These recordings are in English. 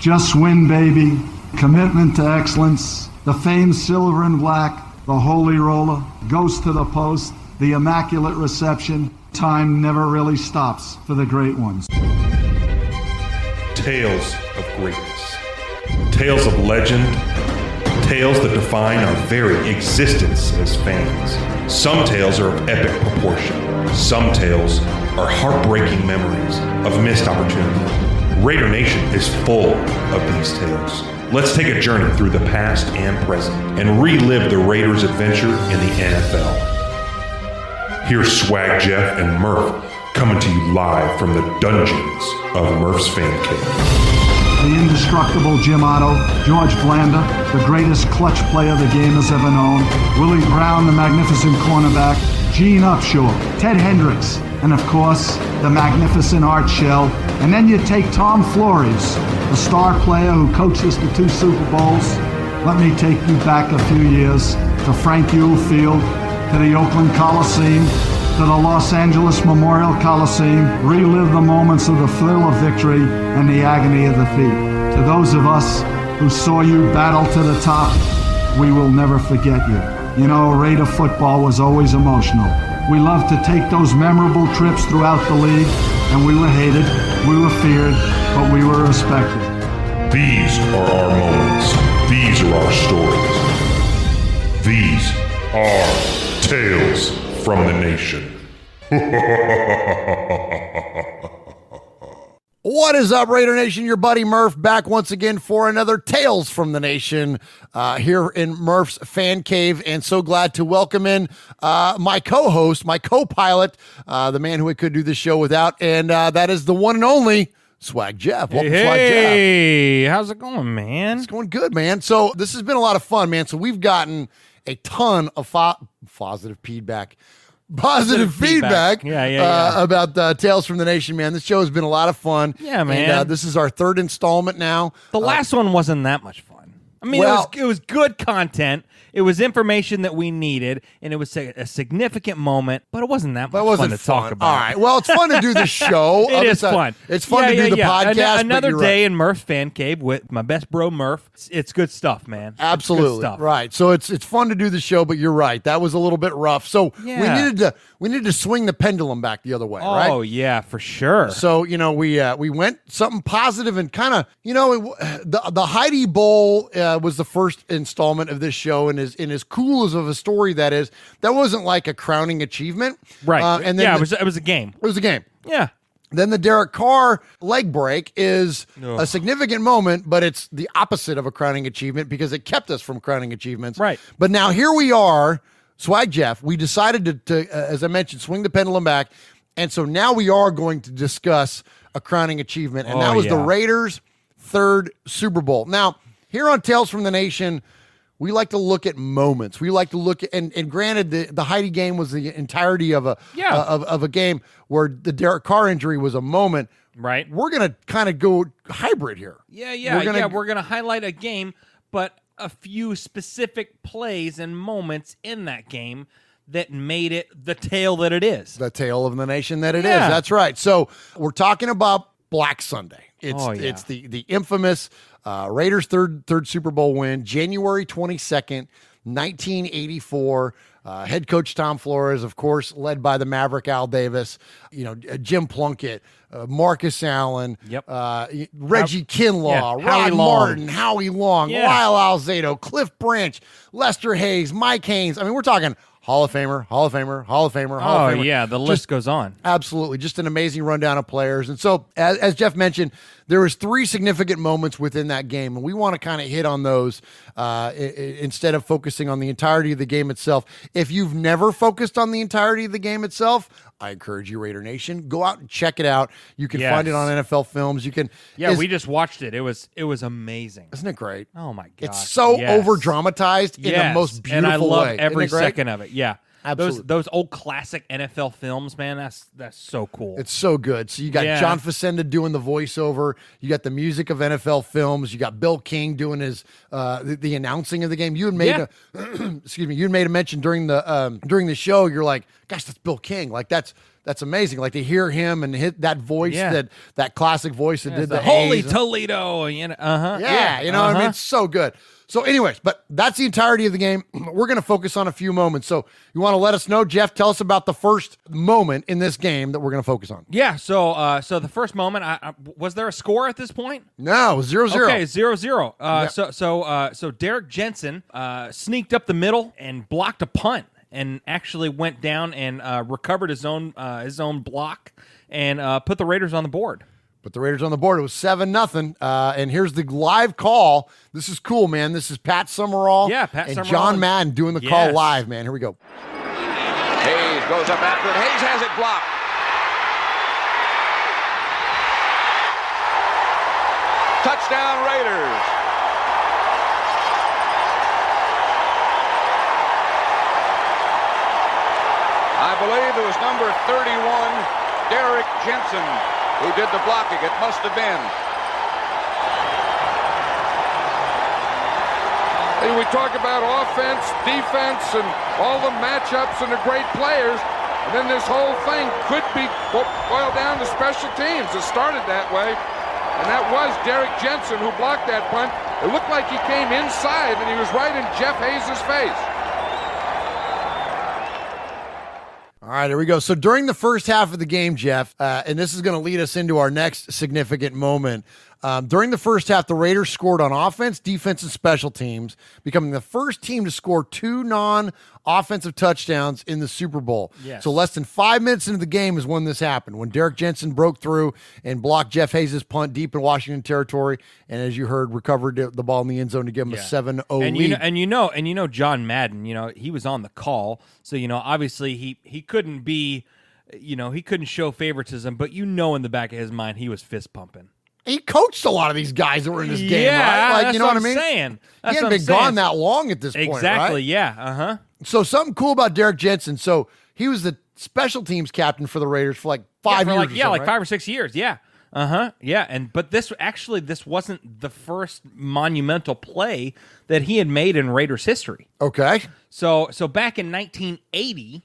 Just win, baby. Commitment to excellence. The famed silver and black. The holy roller. Goes to the post. The immaculate reception. Time never really stops for the great ones. Tales of greatness. Tales of legend. Tales that define our very existence as fans. Some tales are of epic proportion. Some tales are heartbreaking memories of missed opportunity. Raider Nation is full of these tales. Let's take a journey through the past and present and relive the Raiders' adventure in the NFL. Here's Swag Jeff and Murph coming to you live from the dungeons of Murph's Fan Cave. The indestructible Jim Otto, George Blanda, the greatest clutch player the game has ever known, Willie Brown, the magnificent cornerback, Gene Upshaw, Ted Hendricks, and of course, the magnificent Art Shell. And then you take Tom Flores, the star player who coached us to 2 Super Bowls. Let me take you back a few years to Frank Ewell Field, to the Oakland Coliseum, to the Los Angeles Memorial Coliseum, relive the moments of the thrill of victory and the agony of defeat. To those of us who saw you battle to the top, we will never forget you. You know, Raider football was always emotional. We loved to take those memorable trips throughout the league, and we were hated, we were feared, but we were respected. These are our moments. These are our stories. These are Tales from the Nation. What is up, Raider Nation? Your buddy Murph back once again for another Tales from the Nation here in Murph's Fan Cave, and so glad to welcome in my co-host, my co-pilot, the man who we could do this show without, and that is the one and only Swag Jeff. Welcome, Swag Jeff. Hey, how's it going, man? It's going good, man. So this has been a lot of fun, man. So we've gotten a ton of positive feedback. Positive feedback about Tales from the Nation, man. This show has been a lot of fun. Yeah, man. And, this is our 3rd installment now. The last one wasn't that much fun. I mean, it was good content. It was information that we needed, and it was a significant moment, but it wasn't that much fun to talk about. All right. Well, it's fun to do the show. It is fun. It's fun to do the podcast. Another day in Murph's Fan Cave with my best bro, Murph. It's good stuff, man. Absolutely. Good stuff. Right. So it's fun to do the show, but you're right. That was a little bit rough. So we needed to swing the pendulum back the other way, right? Oh, yeah, for sure. So, we went something positive and kind of, the Heidi Bowl was the first installment of this show, and as cool as of a story that is, that wasn't like a crowning achievement. Right. And then it was a game. It was a game. Yeah. Then the Derek Carr leg break is a significant moment, but it's the opposite of a crowning achievement because it kept us from crowning achievements. Right. But now here we are, Swag Jeff. We decided to as I mentioned, swing the pendulum back. And so now we are going to discuss a crowning achievement. And that was the Raiders' 3rd Super Bowl. Now, here on Tales from the Nation, we like to look at moments. We like to look at, and granted, the Heidi game was the entirety of a game where the Derek Carr injury was a moment. Right. We're gonna kind of go hybrid here. We're gonna highlight a game, but a few specific plays and moments in that game that made it the tale that it is. The tale of the nation that it is. That's right. So we're talking about Black Sunday. It's the infamous Raiders' third Super Bowl win, January 22nd, 1984. Head coach Tom Flores, of course, led by the Maverick Al Davis, Jim Plunkett, Marcus Allen, Reggie Kinlaw, Rod Martin, Howie Long, Lyle Alzado, Cliff Branch, Lester Hayes, Mike Haynes. I mean, we're talking Hall of Famer, Hall of Famer, Hall of Famer, Hall of Famer. Oh, yeah, the list goes on. Absolutely. Just an amazing rundown of players. And so, as Jeff mentioned, there was 3 significant moments within that game, and we want to kind of hit on those instead of focusing on the entirety of the game itself. If you've never focused on the entirety of the game itself, I encourage you, Raider Nation, go out and check it out. You can find it on NFL Films. You can. Yeah, we just watched it. It was amazing. Isn't it great? Oh my god, it's so over dramatized in the most beautiful way. And I love every second of it. Yeah. Absolutely. Those old classic NFL films, man, that's so cool. It's so good. So you got John Facenda doing the voiceover. You got the music of NFL films. You got Bill King doing his the announcing of the game. You had made excuse me. You had made a mention during the show. You're like, gosh, that's Bill King. Like that's amazing. Like to hear him and hit that voice, that classic voice that did the Holy Toledo. You know, you know what I mean? It's so good. So anyways, but that's the entirety of the game. We're going to focus on a few moments. So you want to let us know, Jeff, tell us about the first moment in this game that we're going to focus on. Yeah, so the first moment, was there a score at this point? No, it was 0-0. Okay, 0-0. So Derek Jensen sneaked up the middle and blocked a punt and actually went down and recovered his own block and put the Raiders on the board. But the Raiders on the board. It was 7-0. And here's the live call. This is cool, man. This is Pat Summerall and John Madden doing the call live, man. Here we go. Hayes goes up after it. Hayes has it blocked. Touchdown, Raiders. I believe it was number 31, Derek Jensen, who did the blocking. It must have been. And we talk about offense, defense, and all the matchups and the great players. And then this whole thing could be boiled down to special teams. It started that way. And that was Derek Jensen who blocked that punt. It looked like he came inside, and he was right in Jeff Hayes' face. All right, here we go. So during the first half of the game, Jeff, and this is going to lead us into our next significant moment. During the first half, the Raiders scored on offense, defense, and special teams, becoming the first team to score 2 non-offensive touchdowns in the Super Bowl. Yes. So less than 5 minutes into the game is when this happened, when Derek Jensen broke through and blocked Jeff Hayes' punt deep in Washington territory, and as you heard, recovered the ball in the end zone to give him a 7-0 lead. And you know John Madden, he was on the call, so obviously he couldn't be, he couldn't show favoritism, but in the back of his mind he was fist pumping. He coached a lot of these guys that were in this game, right? Like, that's what I mean? Saying. That's he hadn't been gone that long at this point, exactly, right? yeah, So something cool about Derek Jensen. So he was the special teams captain for the Raiders for like 5 years. Like 5 or 6 years, yeah. But this wasn't the first monumental play that he had made in Raiders history. Okay. So back in 1980.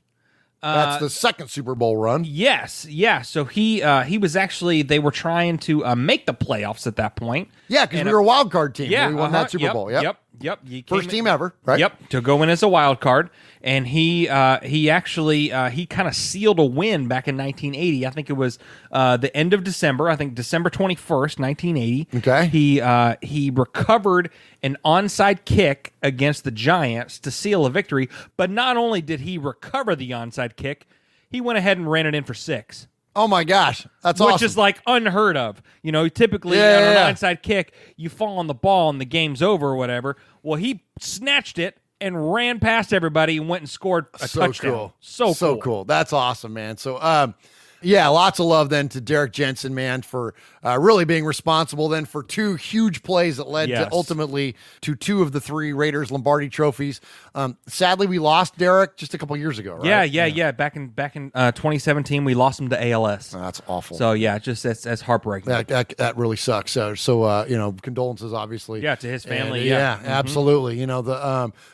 That's the second Super Bowl run. Yes, yeah. So he was actually, they were trying to make the playoffs at that point. Yeah, because we were a wild card team. Yeah, we won that Super Bowl. Yep. First team ever, right? Yep, to go in as a wild card. And he actually kind of sealed a win back in 1980. I think it was the end of December. I think December 21st, 1980. Okay. He recovered an onside kick against the Giants to seal a victory. But not only did he recover the onside kick, he went ahead and ran it in for 6. Oh my gosh, that's awesome. Which is like unheard of. Typically on an onside kick, you fall on the ball and the game's over or whatever. Well, he snatched it and ran past everybody and went and scored a touchdown. Cool. So cool. That's awesome, man. So, lots of love then to Derek Jensen, man, for really being responsible then for 2 huge plays that led to ultimately to 2 of the 3 Raiders Lombardi trophies. Sadly, we lost Derek just a couple years ago, right? Yeah. Back in 2017, we lost him to ALS. Oh, that's awful. So that's heartbreaking. That really sucks. So condolences, obviously. Yeah, to his family. Mm-hmm. Absolutely.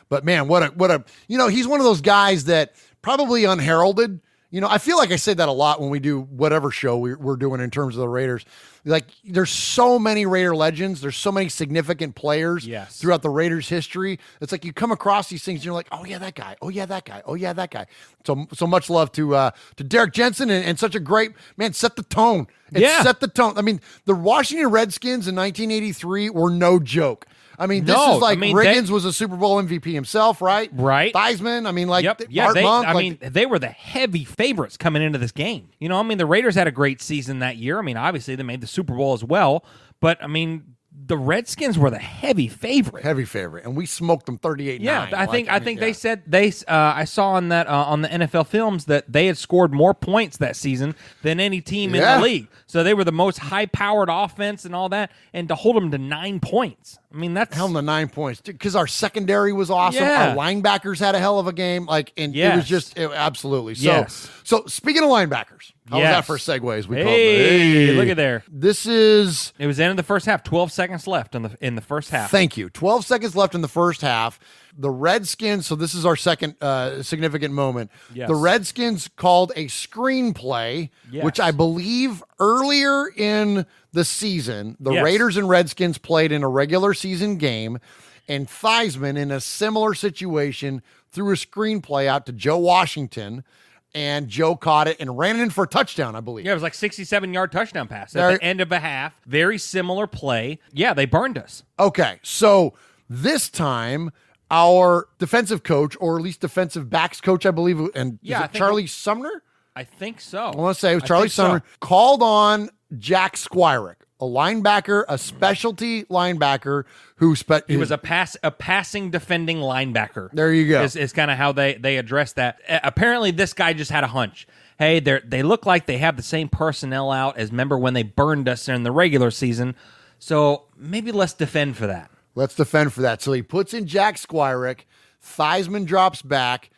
But man, what a he's one of those guys that probably unheralded. I feel like I say that a lot when we do whatever show we're doing in terms of the Raiders. Like, there's so many Raider legends. There's so many significant players throughout the Raiders' history. It's like you come across these things and you're like, oh, yeah, that guy. Oh, yeah, that guy. Oh, yeah, that guy. So much love to Derek Jensen and such a great, man, set the tone. Set the tone. I mean, the Washington Redskins in 1983 were no joke. I mean, this is like Riggins was a Super Bowl MVP himself, right? Right. Theismann, Monk. They were the heavy favorites coming into this game. The Raiders had a great season that year. Obviously they made the Super Bowl as well, but the Redskins were the heavy favorite. And we smoked them 38-9. Yeah, I think they said I saw on that on the NFL films that they had scored more points that season than any team in the league. So they were the most high-powered offense and all that, and to hold them to 9 points. I mean, that's hell, the 9 points because our secondary was awesome. Yeah. Our linebackers had a hell of a game. It was just absolutely. So speaking of linebackers, how was that for a segue? As we call it? Look at there. It was the end of the first half. 12 seconds left in the first half. Thank you. 12 seconds left in the first half. The Redskins, so this is our second significant moment. Yes. The Redskins called a screenplay, which I believe earlier in the season, the Raiders and Redskins played in a regular season game, and Theismann, in a similar situation, threw a screenplay out to Joe Washington, and Joe caught it and ran it in for a touchdown, I believe. Yeah, it was like 67-yard touchdown pass at the end of a half. Very similar play. Yeah, they burned us. Okay, so this time our defensive coach, or at least defensive backs coach, I believe, and Charlie Sumner? I think so. I want to say it was Charlie Sumner, called on Jack Squirek, a linebacker, a specialty linebacker who he was a passing defending linebacker. There you go. Is kind of how they addressed that. Apparently, this guy just had a hunch. Hey, they look like they have the same personnel out as remember when they burned us in the regular season. So maybe let's defend for that. So he puts in Jack Squirek. Theismann drops back,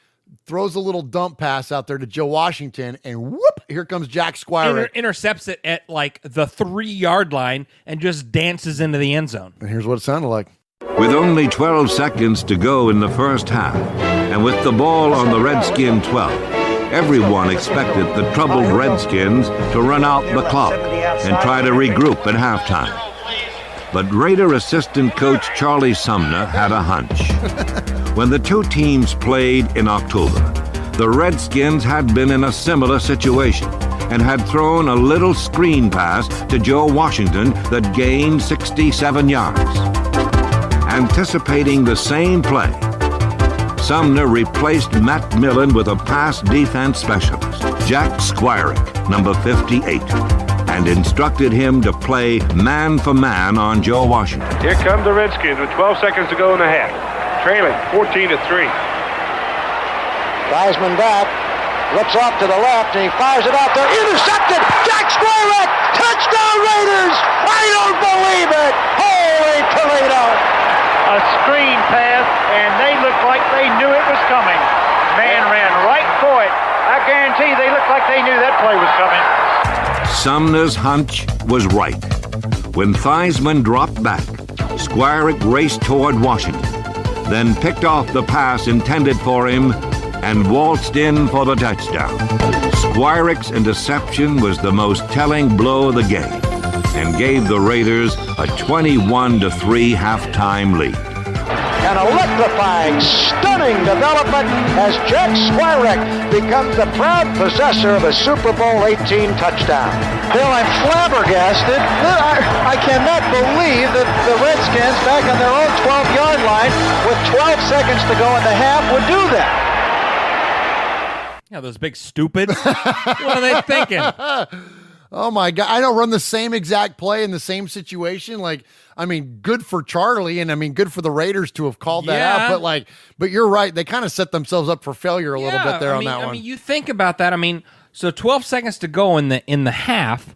throws a little dump pass out there to Joe Washington, and whoop, here comes Jack Squirek. Intercepts it at like the 3-yard line and just dances into the end zone. And here's what it sounded like. With only 12 seconds to go in the first half, and with the ball on the Redskin 12, everyone expected the troubled Redskins to run out the clock and try to regroup at halftime. But Raider assistant coach Charlie Sumner had a hunch. When the two teams played in October, the Redskins had been in a similar situation and had thrown a little screen pass to Joe Washington that gained 67 yards. Anticipating the same play, Sumner replaced Matt Millen with a pass defense specialist, Jack Squirek, number 58. And instructed him to play man for man on Joe Washington. Here come the Redskins with 12 seconds to go in the half. Trailing 14-3. Theismann back, looks off to the left, and he fires it out there. Intercepted! Jack Squirek! Touchdown Raiders! I don't believe it! Holy Toledo! A screen pass, and they looked like they knew it was coming. Man ran right for it. I guarantee they looked like they knew that play was coming. Sumner's hunch was right. When Theismann dropped back, Squirek raced toward Washington, then picked off the pass intended for him and waltzed in for the touchdown. Squirek's interception was the most telling blow of the game and gave the Raiders a 21-3 halftime lead. An electrifying, stunning development as Jack Squirek becomes the proud possessor of a Super Bowl 18 touchdown. Bill, I'm flabbergasted. I cannot believe that the Redskins, back on their own 12-yard line, with 12 seconds to go in the half, would do that. Yeah, those big stupids. What are they thinking? Oh, my God. I don't run the same exact play in the same situation. Good for Charlie, and good for the Raiders to have called that out. But you're right. They kind of set themselves up for failure a little bit there on that one. You think about that. So 12 seconds to go in the half,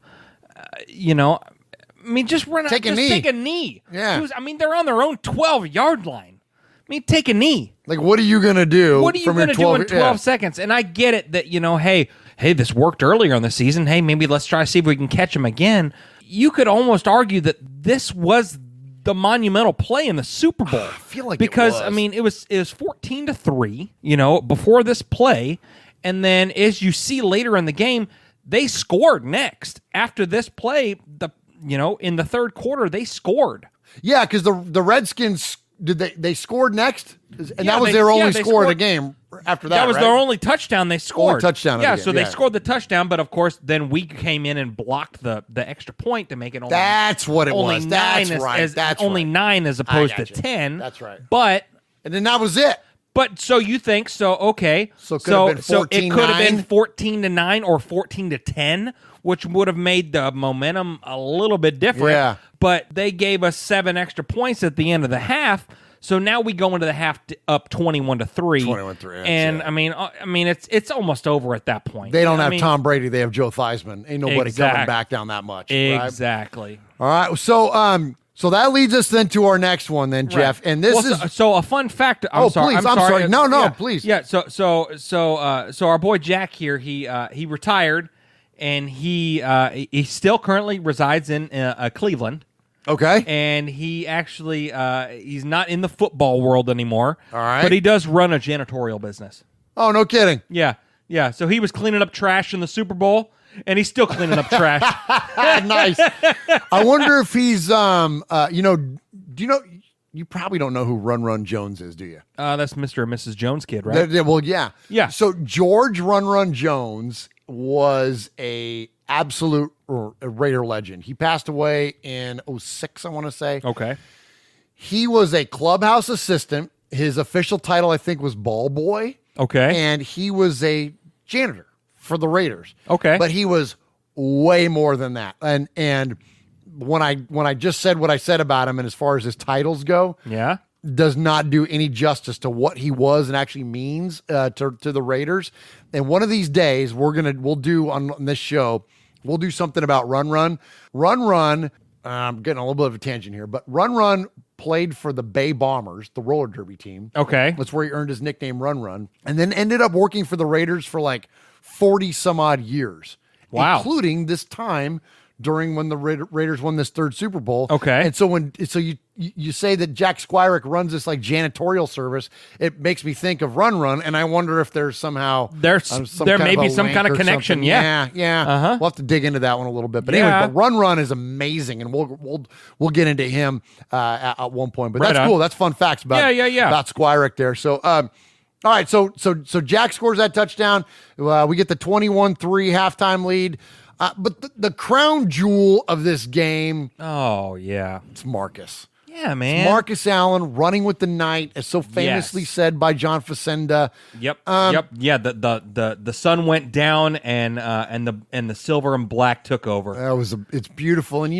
just run out. Take a knee. Yeah. They're on their own 12-yard line. Take a knee. What are you going to do? What are you going to do in 12 seconds? And I get it that, hey, this worked earlier in the season. Hey, maybe let's try to see if we can catch him again. You could almost argue that this was the monumental play in the Super Bowl. I feel like because it was. It was 14-3, before this play, and then as you see later in the game, they scored next after this play. In the third quarter, they scored. Yeah, because the Redskins they scored next, and that was their only score of the game. After that, was their only touchdown they scored. Only touchdown. They scored the touchdown, but of course, then we came in and blocked the extra point to make it only. That's what it was. That's right. That's only 9 as opposed to 10. That's right. And then that was it. But so you think okay? So it could have been 14-9? It could have been 14-9 or 14-10, which would have made the momentum a little bit different. Yeah. But they gave us 7 extra points at the end of the half. So now we go into the half up 21-3. 21-3. And I mean, it's almost over at that point. They don't have Tom Brady. They have Joe Theismann. Ain't nobody coming back down that much. Exactly. Right? All right. So that leads us then to our next one, then Jeff. Right. And this is so a fun fact. I'm sorry. No, please. Yeah. So our boy Jack here, he retired, and he still currently resides in Cleveland. Okay. And he actually he's not in the football world anymore. All right. But he does run a janitorial business. Oh, no kidding. Yeah. So he was cleaning up trash in the Super Bowl, and he's still cleaning up trash. Nice. I wonder if he's do you know, you probably don't know who Run Run Jones is, do you? That's Mr. and Mrs. Jones' kid, right? Well, yeah. Yeah. So George Run Run Jones was a absolute Raider legend. He passed away in 2006, I want to say. Okay. He was a clubhouse assistant. His official title, I think, was ball boy. Okay. And he was a janitor for the Raiders. Okay. But he was way more than that. And when I just said what I said about him, and as far as his titles go, yeah, does not do any justice to what he was and actually means to the Raiders. And one of these days, we'll do on this show, we'll do something about Run Run. I'm getting a little bit of a tangent here, but Run Run played for the Bay Bombers, the roller derby team. Okay. That's where he earned his nickname Run Run, and then ended up working for the Raiders for like 40 some odd years. Wow. Including this time during when the Raiders won this third Super Bowl. Okay. And so you say that Jack Squirek runs this like janitorial service, it makes me think of Run Run, and I wonder if there's somehow there may be some kind of connection. Something. Yeah. Uh-huh. We'll have to dig into that one a little bit. But anyway, but Run Run is amazing, and we'll get into him at one point. But right that's on. Cool. That's fun facts about about Squirek there. So all right, so Jack scores that touchdown. We get the 21-3 halftime lead. But the crown jewel of this game, oh yeah, it's Marcus. Yeah, man. It's Marcus Allen running with the night, as so famously said by John Facenda. Yep. Yeah, the sun went down and the silver and black took over. It's beautiful, and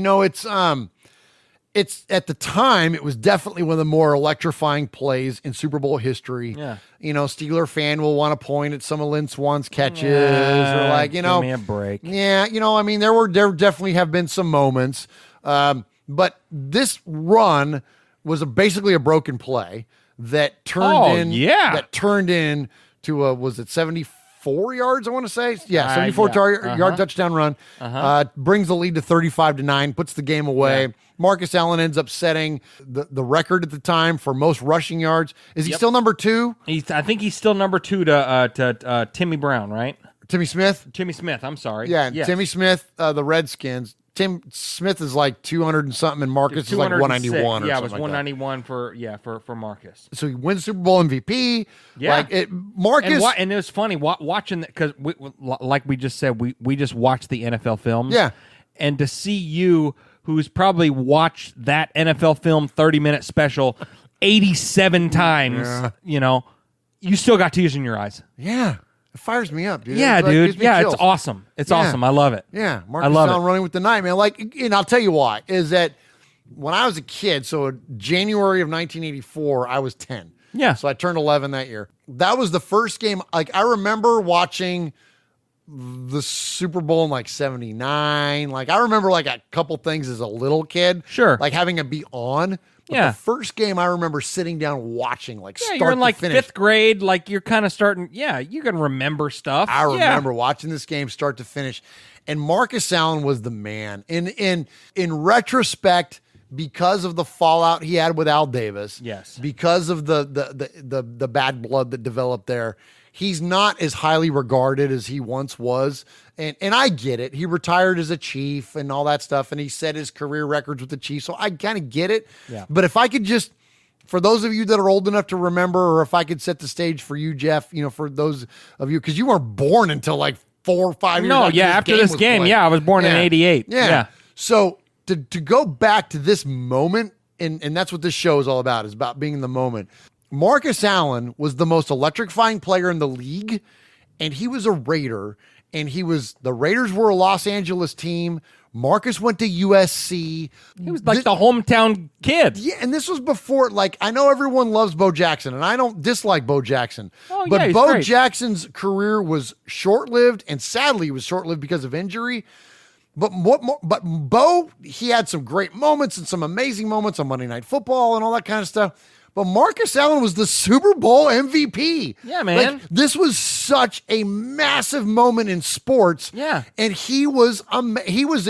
it's at the time, it was definitely one of the more electrifying plays in Super Bowl history. Yeah. Steeler fan will want to point at some of Lynn Swann's catches or like, give me a break. Yeah, there definitely have been some moments. But this run was basically a broken play that turned in to was it 74 yards, I want to say? Yeah, 74 yard touchdown run. Brings the lead to 35-9, puts the game away. Yeah. Marcus Allen ends up setting the record at the time for most rushing yards. Is he still number 2? I think he's still number 2 to Timmy Brown, right? Timmy Smith? Timmy Smith, I'm sorry. Yeah, yes. Timmy Smith, the Redskins. Tim Smith is like 200 and something, and Marcus is like 191 or something. Yeah, it was 191 for Marcus. So he wins Super Bowl MVP. Yeah. Marcus. And it was funny watching that because, like we just said, we just watched the NFL films. Yeah. And to see you, who's probably watched that NFL film 30-minute special 87 times, you still got tears in your eyes. Yeah. It fires me up, dude. Yeah, dude. Yeah, it's awesome. It's awesome. I love it. Yeah, Marcus Allen running with the night, man. And I'll tell you why, is that when I was a kid, so January of 1984, I was 10. Yeah. So I turned 11 that year. That was the first game. Like, I remember watching the Super Bowl in like 79. Like, I remember like a couple things as a little kid. Sure. Like having it be on. But the first game I remember sitting down watching, like start you're in like to finish. 5th grade, like you're kind of starting. Yeah, you can remember stuff. I remember watching this game start to finish, and Marcus Allen was the man. In retrospect, because of the fallout he had with Al Davis, yes, because of the bad blood that developed there, he's not as highly regarded as he once was. And I get it. He retired as a Chief and all that stuff, and he set his career records with the Chiefs. So I kind of get it. Yeah. But if I could just, for those of you that are old enough to remember, or if I could set the stage for you, Jeff, for those of you, because you weren't born until like 4 or 5 years after this game. I was born in 88. Yeah. So to go back to this moment, and that's what this show is all about, is about being in the moment. Marcus Allen was the most electrifying player in the league, and he was a Raider. and the Raiders were a Los Angeles team. Marcus went to USC. He was like the hometown kid. Yeah, and this was before, like, I know everyone loves Bo Jackson, and I don't dislike Bo Jackson. Oh, but yeah, he's Bo great. Jackson's career was short-lived, and sadly, it was short-lived because of injury. But Bo, he had some great moments and some amazing moments on Monday Night Football and all that kind of stuff. But Marcus Allen was the Super Bowl MVP. Yeah, man. Like, this was such a massive moment in sports. Yeah. And he was,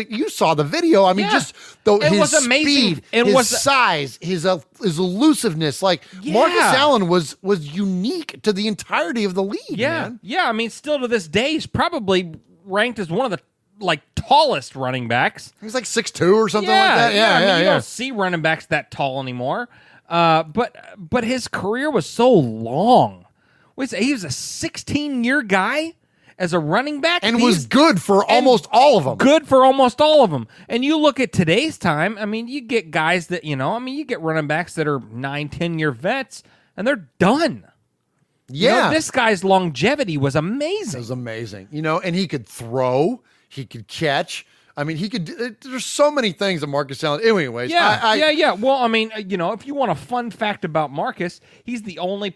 you saw the video. I mean, just his amazing. speed, his size, his elusiveness. Like, Marcus Allen was unique to the entirety of the league, man. Yeah, I mean, still to this day, he's probably ranked as one of the tallest running backs. He's like 6'2" or something like that. I mean, you don't see running backs that tall anymore. But his career was so long. He was a 16-year guy as a running back. And was good for almost all of them. Good for almost all of them. And you look at today's time, I mean, you get guys that, you get running backs that are 9, 10-year vets, and they're done. Yeah. This guy's longevity was amazing. It was amazing. And he could throw. He could catch. I mean, there's so many things that Marcus Allen. Anyways, yeah. Well, I mean, if you want a fun fact about Marcus, he's the only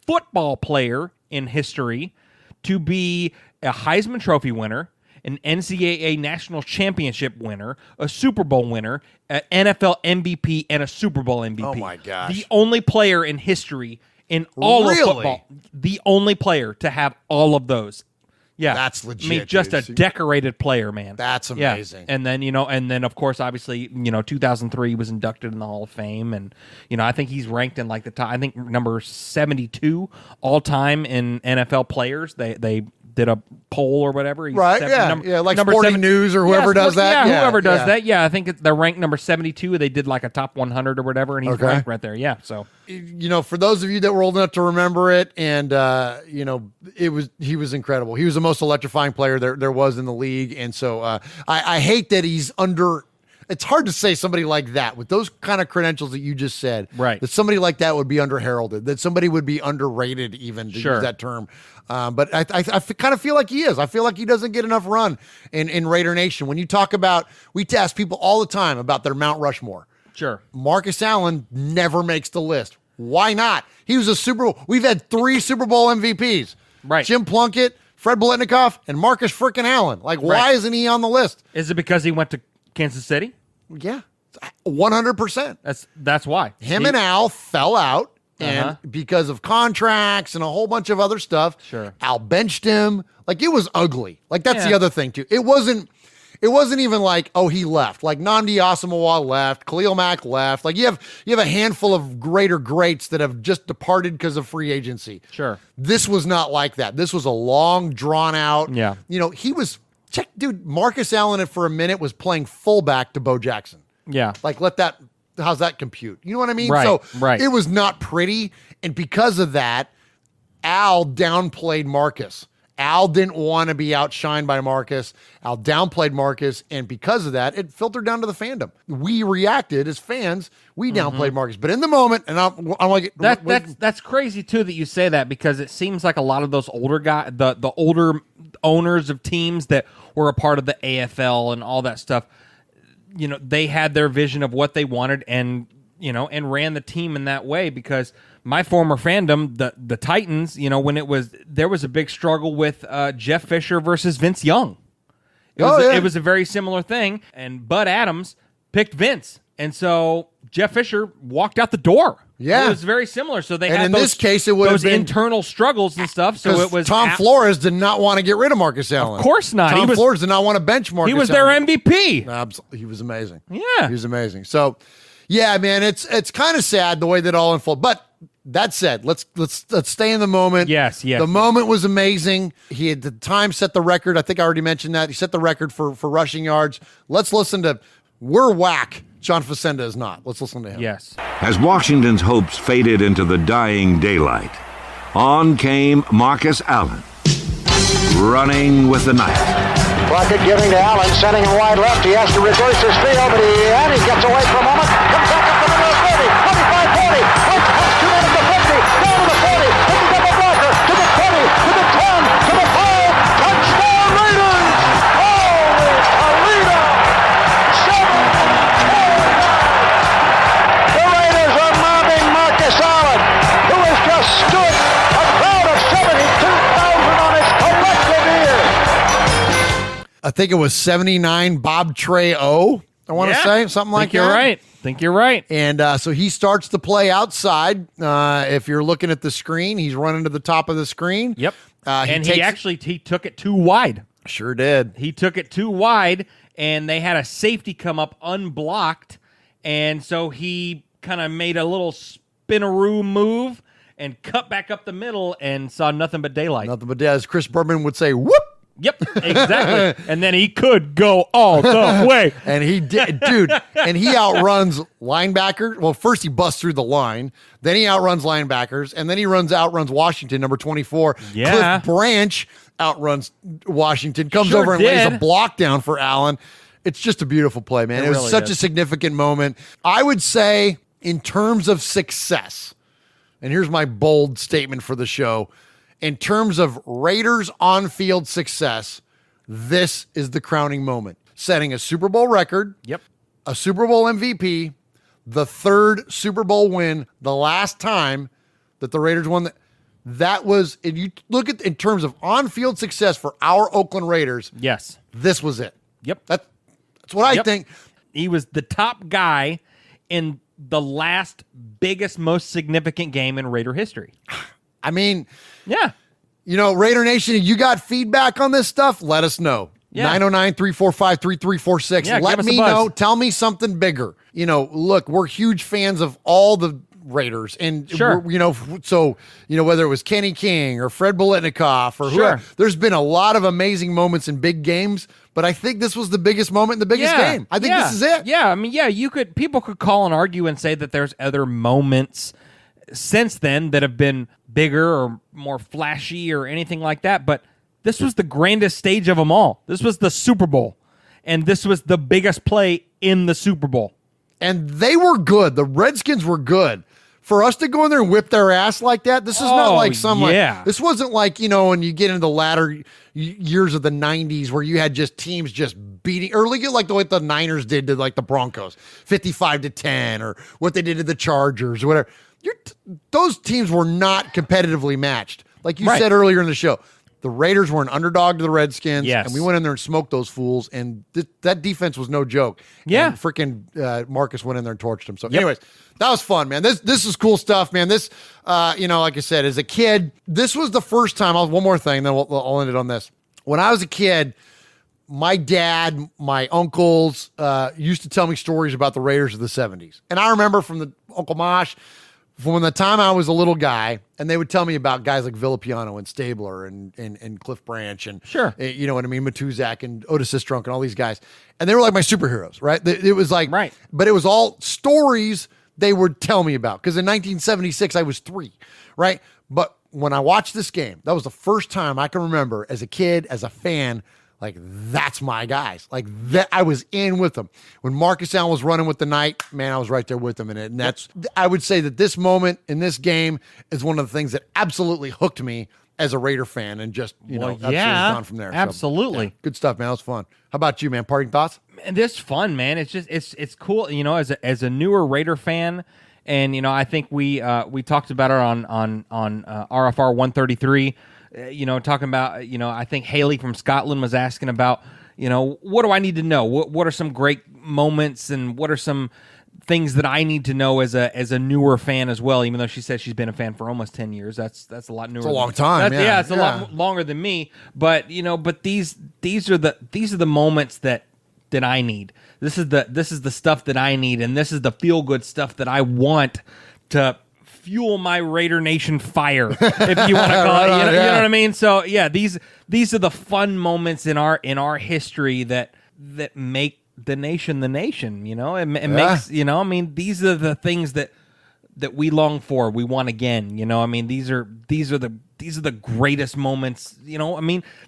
football player in history to be a Heisman Trophy winner, an NCAA National Championship winner, a Super Bowl winner, an NFL MVP, and a Super Bowl MVP. Oh my gosh! The only player in history in all of football, the only player to have all of those. Yeah, that's legit. I mean, just a decorated player, man. That's amazing. Yeah. And then of course, obviously, 2003 he was inducted in the Hall of Fame, and I think he's ranked in like the top. I think number 72 all time in NFL players. They did a poll or whatever. He's right? Like Sporting News or whoever does that. Yeah, whoever does that. Yeah, I think they're ranked number 72. They did like a top 100 or whatever, and he's ranked right there. Yeah, so for those of you that were old enough to remember it, and he was incredible. He was the most electrifying player there was in the league, and so I hate that he's under. It's hard to say somebody like that with those kind of credentials that you just said. Right. That somebody like that would be underheralded. That somebody would be underrated, even to use that term. But I kind of feel like he is. I feel like he doesn't get enough run in Raider Nation. When you talk about, we ask people all the time about their Mount Rushmore. Sure. Marcus Allen never makes the list. Why not? He was a Super Bowl. We've had 3 Super Bowl MVPs. Right. Jim Plunkett, Fred Biletnikoff, and Marcus frickin' Allen. Like, why isn't he on the list? Is it because he went to Kansas City? Yeah, 100%. That's why. Him and Al fell out, and because of contracts and a whole bunch of other stuff, Al benched him. Like, it was ugly. Like, that's the other thing too. It wasn't even like, oh, he left. Like, Nnamdi Asomugha left, Khalil Mack left. Like, you have a handful of greats that have just departed because of free agency. Sure. This was not like that. This was a long, drawn out. Yeah. He was. Dude, Marcus Allen for a minute was playing fullback to Bo Jackson. Yeah. Like, how's that compute? You know what I mean? Right, so right. It was not pretty. And because of that, Al downplayed Marcus. Al didn't want to be outshined by Marcus. Al downplayed Marcus. And because of that, it filtered down to the fandom. We reacted as fans. We downplayed Marcus. But in the moment, and I'm like, that's crazy too that you say that, because it seems like a lot of those older guys, the older owners of teams that were a part of the AFL and all that stuff, they had their vision of what they wanted and ran the team in that way. Because my former fandom, the Titans, when there was a big struggle with Jeff Fisher versus Vince Young. It was a very similar thing, and Bud Adams picked Vince, and so Jeff Fisher walked out the door. Yeah, it was very similar. So they and had in this case, it would have been internal struggles and stuff. So it was Tom Flores did not want to get rid of Marcus Allen. Of course not. Tom Flores did not want to bench Marcus. He was Allen. their MVP. Absolutely, he was amazing. Yeah, he was amazing. So, yeah, man, it's kind of sad the way that all unfolded. But that said, let's stay in the moment. Yes. The moment was amazing. He at the time set the record. I think I already mentioned that. He set the record for rushing yards. Let's listen to We're Whack. John Facenda is not. Let's listen to him. Yes. As Washington's hopes faded into the dying daylight, on came Marcus Allen, running with the knife. Plunkett giving to Allen, sending him wide left. He has to reverse his field, but he gets away for a moment. Comes back up the middle of 30, 25, 40. Went past 2 minutes to 50, down to the 40, hit the double blocker, to the 20, to the 10, to the 5. I think it was 79 Bob Trey O. I want to say something like that. Think you're right. And so he starts to play outside. If you're looking at the screen, he's running to the top of the screen. Yep. He took it too wide. Sure did. He took it too wide, and they had a safety come up unblocked, and so he kind of made a little spinaroo move and cut back up the middle and saw nothing but daylight. Nothing but as Chris Berman would say, whoop. Yep, exactly. And then he could go all the way. And he did, dude. And he outruns linebackers. Well, first he busts through the line. Then he outruns linebackers. And then he outruns Washington, number 24. Yeah. Cliff Branch outruns Washington, comes over and lays a block down for Allen. It's just a beautiful play, man. It was really such a significant moment. I would say, in terms of success, and here's my bold statement for the show, in terms of Raiders on-field success, this is the crowning moment. Setting a Super Bowl record, a Super Bowl MVP, the third Super Bowl win, the last time that the Raiders won. That was, if you look at in terms of on-field success for our Oakland Raiders, yes, this was it. Yep. That's what I think. He was the top guy in the last biggest, most significant game in Raider history. I mean, yeah. You know, Raider Nation, you got feedback on this stuff? Let us know. Yeah. 909-345-3346. Yeah, Let me know. Tell me something bigger. You know, look, we're huge fans of all the Raiders. And, sure. Whether it was Kenny King or Fred Biletnikoff or whoever, there's been a lot of amazing moments in big games, but I think this was the biggest moment in the biggest game. I think this is it. Yeah, I mean, people could call and argue and say that there's other moments since then that have been bigger or more flashy or anything like that, but this was the grandest stage of them all. This was the Super Bowl, and this was the biggest play in the Super Bowl. And they were good. The Redskins were good. For us to go in there and whip their ass like that, this is not like this wasn't like, when you get into the latter years of the 90s where you had just teams just beating, or like the way the Niners did to like the Broncos, 55-10, or what they did to the Chargers or whatever. Those teams were not competitively matched. Like you said earlier in the show, the Raiders were an underdog to the Redskins, and we went in there and smoked those fools, and that defense was no joke. Yeah. And freaking Marcus went in there and torched them. So anyways, that was fun, man. This is cool stuff, man. This, like I said, as a kid, this was the first time, one more thing, then I'll end it on this. When I was a kid, my dad, my uncles used to tell me stories about the Raiders of the 70s. And I remember from the Uncle Mosh, from the time I was a little guy, and they would tell me about guys like Villapiano and Stabler and Cliff Branch and you know what I mean, Matuzak and Otis Sistrunk and all these guys, and they were like my superheroes, right? It was like but it was all stories they would tell me about, because in 1976 I was 3, right? But when I watched this game, that was the first time I can remember as a kid, as a fan, like, that's my guys. Like, that I was in with them. When Marcus Allen was running with the night, man, I was right there with them in it. And that's, I would say that this moment in this game is one of the things that absolutely hooked me as a Raider fan, and just, absolutely gone from there. Absolutely. So, good stuff, man. That was fun. How about you, man? Parting thoughts? And this fun, man. It's just, it's cool, as a newer Raider fan. And, I think we talked about it on RFR 133. Talking about, I think Haley from Scotland was asking about, what do I need to know? What are some great moments, and what are some things that I need to know as a newer fan as well? Even though she says she's been a fan for almost 10 years, that's a lot newer. It's a long time. It's a lot longer than me. But these are the moments that I need. This is the stuff that I need, and this is the feel good stuff that I want to fuel my Raider Nation fire, if you want to call it. You know what I mean? So these are the fun moments in our history that make the nation the nation. It makes these are the things that we long for. We want again. These are the greatest moments.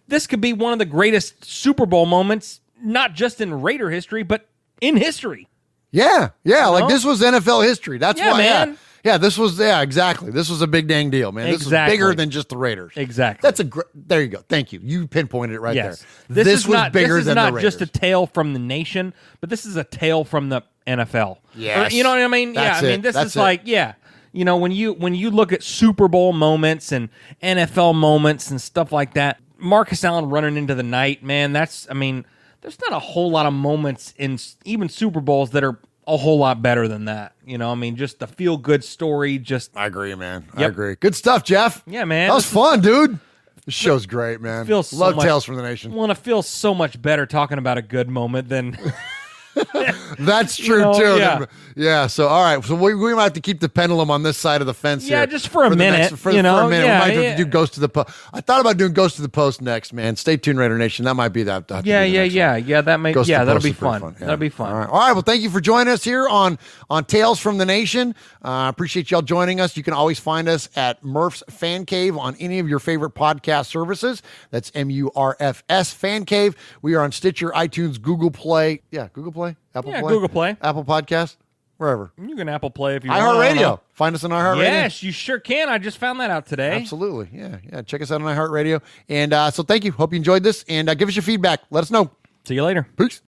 This could be one of the greatest Super Bowl moments, not just in Raider history, but in history. Yeah. Like, this was NFL history. That's why, man. Yeah, this was, exactly. This was a big dang deal, man. This was bigger than just the Raiders. Exactly. There you go. Thank you. You pinpointed it right there. This was bigger than the Raiders. This is not just a tale from the nation, but this is a tale from the NFL. Yes. You know what I mean? That's this That's is like, when you look at Super Bowl moments and NFL moments and stuff like that, Marcus Allen running into the night, man, there's not a whole lot of moments in even Super Bowls that are a whole lot better than that. Just the feel-good story. I agree, man. Yep. I agree. Good stuff, Jeff. Yeah, man. That was fun, dude. This show's great, man. Love Tales from the Nation. Well, it feels so much better talking about a good moment than... That's true, too. Yeah. Yeah, so, all right. So we might have to keep the pendulum on this side of the fence here. Yeah, just for a minute. For a minute. Yeah, we might have to do Ghost to the Post. I thought about doing Ghost to the Post next, man. Stay tuned, Raider Nation. That might be that. Yeah, that may. Yeah, that'll be fun. Yeah. That'll be fun. All right. Well, thank you for joining us here on Tales from the Nation. Appreciate y'all joining us. You can always find us at Murph's Fan Cave on any of your favorite podcast services. That's MURFS Fan Cave. We are on Stitcher, iTunes, Google Play. Yeah, Google Play? Apple Play? Google Play. Apple Podcast? Wherever. You can Apple Play if you want. iHeartRadio. Find us on iHeartRadio. Yes, you sure can. I just found that out today. Absolutely. Yeah. Check us out on iHeartRadio. And so thank you. Hope you enjoyed this. And give us your feedback. Let us know. See you later. Peace.